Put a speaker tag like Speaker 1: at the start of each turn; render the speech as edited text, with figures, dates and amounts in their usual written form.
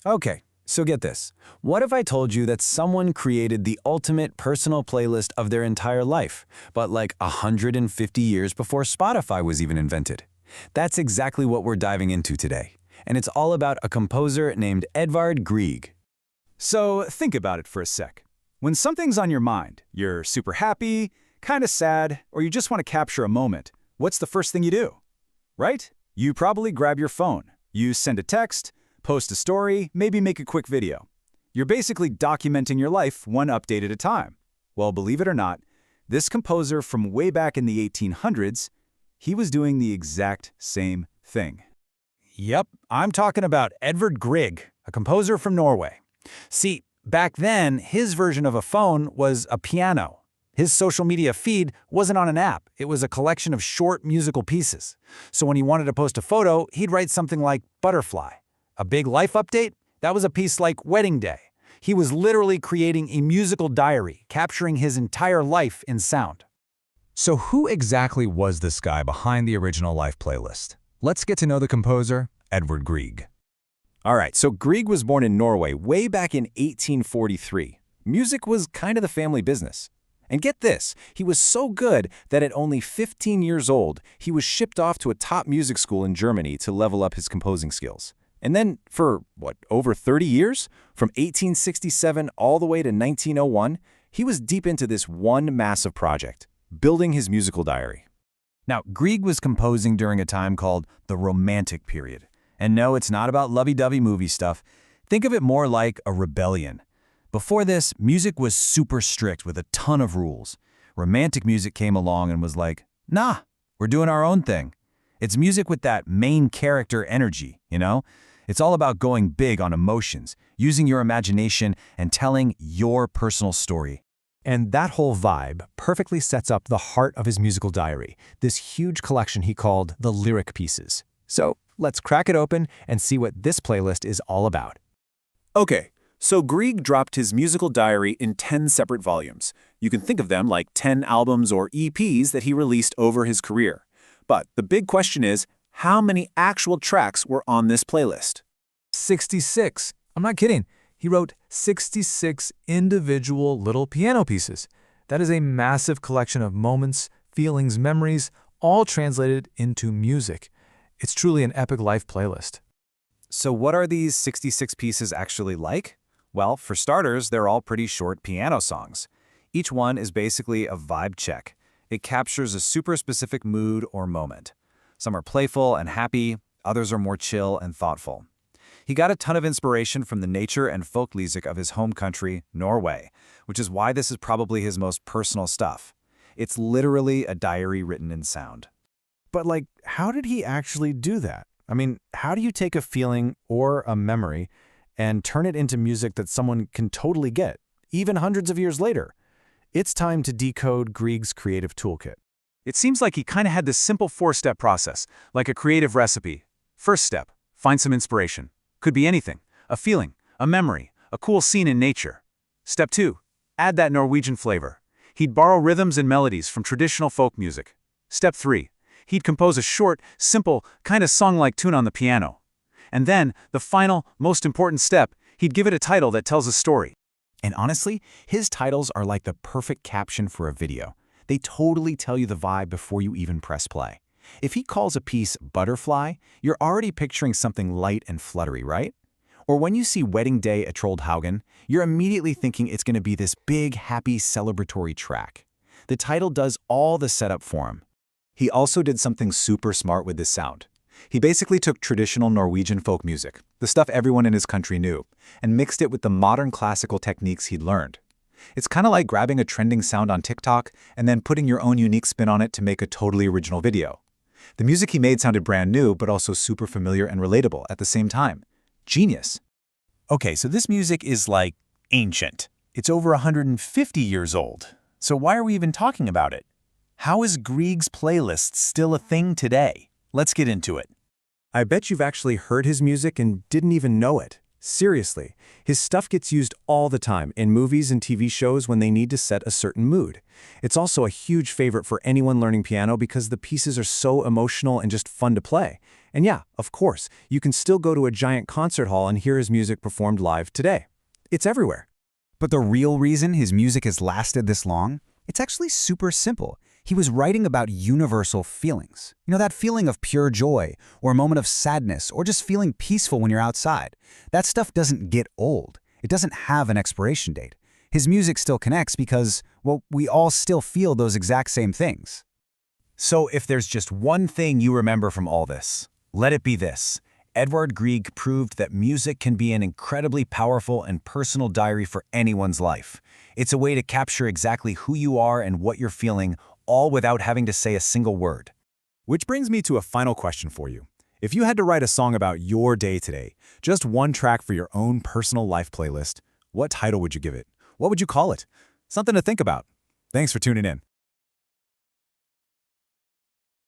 Speaker 1: Okay, so get this. What if I told you that someone created the ultimate personal playlist of their entire life, but like 150 years before Spotify was even invented? That's exactly what we're diving into today. And it's all about a composer named Edvard Grieg.
Speaker 2: So think about it for a sec. When something's on your mind, you're super happy, kind of sad, or you just want to capture a moment, what's the first thing you do? Right? You probably grab your phone. You send a text, post a story, maybe make a quick video. You're basically documenting your life one update at a time. Well, believe it or not, this composer from way back in the 1800s, he was doing the exact same thing.
Speaker 1: Yep, I'm talking about Edvard Grieg, a composer from Norway. See, back then, his version of a phone was a piano. His social media feed wasn't on an app. It was a collection of short musical pieces. So when he wanted to post a photo, he'd write something like Butterfly. A big life update? That was a piece like Wedding Day. He was literally creating a musical diary, capturing his entire life in sound.
Speaker 3: So who exactly was this guy behind the original Life playlist? Let's get to know the composer, Edvard Grieg.
Speaker 2: All right, so Grieg was born in Norway way back in 1843. Music was kind of the family business. And get this, he was so good that at only 15 years old, he was shipped off to a top music school in Germany to level up his composing skills. And then for, over 30 years? From 1867 all the way to 1901, he was deep into this one massive project, building his musical diary.
Speaker 1: Now, Grieg was composing during a time called the Romantic period. And no, it's not about lovey-dovey movie stuff. Think of it more like a rebellion. Before this, music was super strict with a ton of rules. Romantic music came along and was like, nah, we're doing our own thing. It's music with that main character energy, you know? It's all about going big on emotions, using your imagination, and telling your personal story.
Speaker 3: And that whole vibe perfectly sets up the heart of his musical diary, this huge collection he called the lyric pieces. So let's crack it open and see what this playlist is all about.
Speaker 2: Okay, so Grieg dropped his musical diary in 10 separate volumes. You can think of them like 10 albums or EPs that he released over his career. But the big question is, how many actual tracks were on this playlist?
Speaker 3: 66. I'm not kidding. He wrote 66 individual little piano pieces. That is a massive collection of moments, feelings, memories, all translated into music. It's truly an epic life playlist.
Speaker 2: So what are these 66 pieces actually like? Well, for starters, they're all pretty short piano songs. Each one is basically a vibe check. It captures a super specific mood or moment. Some are playful and happy, others are more chill and thoughtful. He got a ton of inspiration from the nature and folk music of his home country, Norway, which is why this is probably his most personal stuff. It's literally a diary written in sound.
Speaker 4: But how did he actually do that? I mean, how do you take a feeling or a memory and turn it into music that someone can totally get, even hundreds of years later? It's time to decode Grieg's creative toolkit.
Speaker 2: It seems like he kind of had this simple 4-step process, like a creative recipe. First step, find some inspiration. Could be anything, a feeling, a memory, a cool scene in nature. Step 2, add that Norwegian flavor. He'd borrow rhythms and melodies from traditional folk music. Step 3, he'd compose a short, simple, kind of song-like tune on the piano. And then, the final, most important step, he'd give it a title that tells a story.
Speaker 1: And honestly, his titles are like the perfect caption for a video. They totally tell you the vibe before you even press play. If he calls a piece Butterfly, you're already picturing something light and fluttery, right? Or when you see Wedding Day at Troldhaugen, you're immediately thinking it's going to be this big, happy, celebratory track. The title does all the setup for him.
Speaker 2: He also did something super smart with this sound. He basically took traditional Norwegian folk music, the stuff everyone in his country knew, and mixed it with the modern classical techniques he'd learned. It's kind of like grabbing a trending sound on TikTok and then putting your own unique spin on it to make a totally original video. The music he made sounded brand new, but also super familiar and relatable at the same time. Genius.
Speaker 1: Okay, so this music is ancient. It's over 150 years old. So why are we even talking about it? How is Grieg's playlist still a thing today? Let's get into it.
Speaker 4: I bet you've actually heard his music and didn't even know it. Seriously, his stuff gets used all the time in movies and TV shows when they need to set a certain mood. It's also a huge favorite for anyone learning piano because the pieces are so emotional and just fun to play.
Speaker 5: And yeah, of course, you can still go to a giant concert hall and hear his music performed live today. It's everywhere.
Speaker 6: But the real reason his music has lasted this long, it's actually super simple. He was writing about universal feelings. You know, that feeling of pure joy, or a moment of sadness, or just feeling peaceful when you're outside. That stuff doesn't get old. It doesn't have an expiration date. His music still connects because, well, we all still feel those exact same things.
Speaker 1: So if there's just one thing you remember from all this, let it be this. Edvard Grieg proved that music can be an incredibly powerful and personal diary for anyone's life. It's a way to capture exactly who you are and what you're feeling, all without having to say a single word.
Speaker 2: Which brings me to a final question for you. If you had to write a song about your day today, just one track for your own personal life playlist, what title would you give it? What would you call it? Something to think about. Thanks for tuning in.